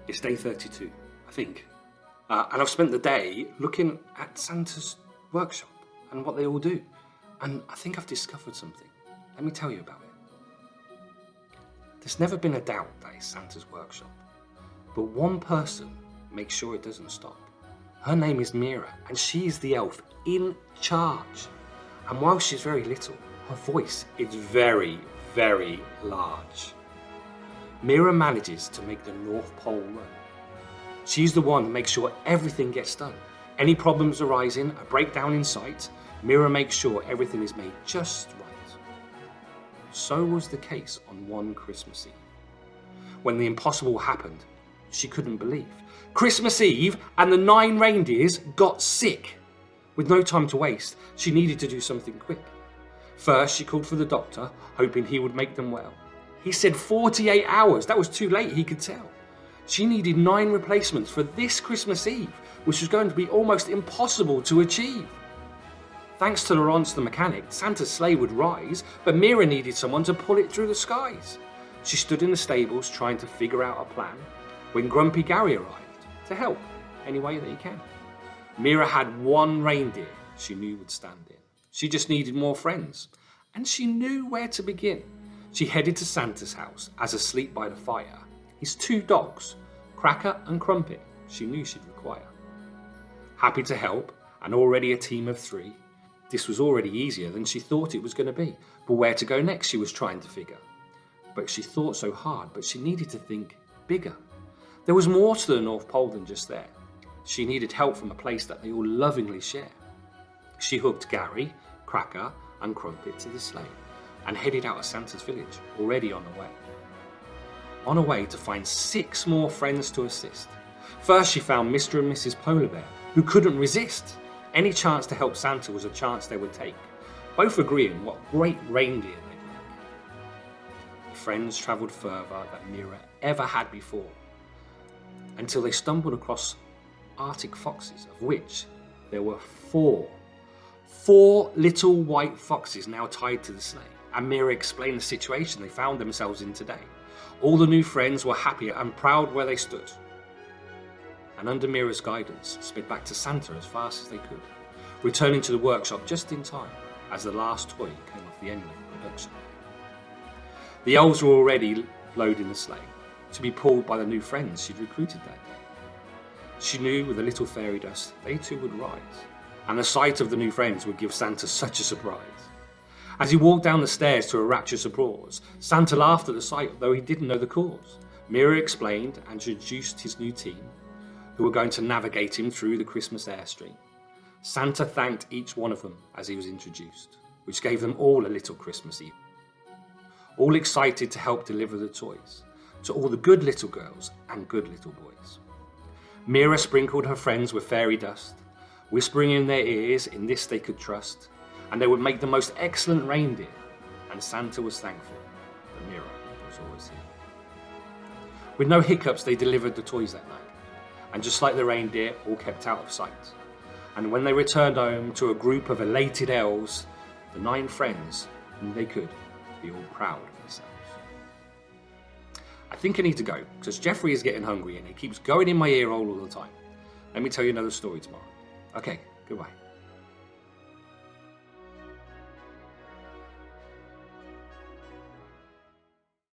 It's day 32, I think. And I've spent the day looking at Santa's workshop and what they all do. And I think I've discovered something. Let me tell you about it. There's never been a doubt that it's Santa's workshop. But one person makes sure it doesn't stop. Her name is Mira, and she is the elf in charge. And while she's very little, her voice is very, very large. Mira manages to make the North Pole run. She's the one that makes sure everything gets done. Any problems arising, a breakdown in sight, Mira makes sure everything is made just right. So was the case on one Christmas Eve. When the impossible happened, she couldn't believe. Christmas Eve and the 9 reindeers got sick. With no time to waste, she needed to do something quick. First, she called for the doctor, hoping he would make them well. He said 48 hours. That was too late, he could tell. She needed 9 replacements for this Christmas Eve, which was going to be almost impossible to achieve. Thanks to Laurence the mechanic, Santa's sleigh would rise, but Mira needed someone to pull it through the skies. She stood in the stables trying to figure out a plan when Grumpy Gary arrived to help any way that he can. Mira had 1 reindeer she knew would stand in. She just needed more friends, and she knew where to begin. She headed to Santa's house as asleep by the fire. His 2 dogs, Cracker and Crumpet, she knew she'd require. Happy to help, and already a team of 3, this was already easier than she thought it was going to be. But where to go next she was trying to figure. But she thought so hard, but she needed to think bigger. There was more to the North Pole than just there. She needed help from a place that they all lovingly share. She hooked Gary, Cracker and Crumpet to the sleigh and headed out of Santa's village, already on her way. On her way to find 6 more friends to assist. First she found Mr. and Mrs. Polar Bear, who couldn't resist. Any chance to help Santa was a chance they would take, both agreeing what great reindeer they'd make. The friends travelled further than Mira ever had before, until they stumbled across Arctic foxes, of which there were 4. 4 little white foxes now tied to the sleigh, and Mira explained the situation they found themselves in today. All the new friends were happy and proud where they stood, and under Mira's guidance, sped back to Santa as fast as they could, returning to the workshop just in time as the last toy came off the end of the production. The elves were already loading the sleigh to be pulled by the new friends she'd recruited that day. She knew with a little fairy dust they too would rise, and the sight of the new friends would give Santa such a surprise. As he walked down the stairs to a rapturous applause, Santa laughed at the sight, though he didn't know the cause. Mira explained and introduced his new team, who were going to navigate him through the Christmas airstream. Santa thanked each one of them as he was introduced, which gave them all a little Christmas Eve. All excited to help deliver the toys to all the good little girls and good little boys. Mira sprinkled her friends with fairy dust, whispering in their ears in this they could trust, and they would make the most excellent reindeer, and Santa was thankful that Mira was always here. With no hiccups, they delivered the toys that night, and just like the reindeer, all kept out of sight. And when they returned home to a group of elated elves, the 9 friends knew they could be all proud of themselves. I think I need to go, because Jeffrey is getting hungry and he keeps going in my ear hole all the time. Let me tell you another story tomorrow. Okay, goodbye.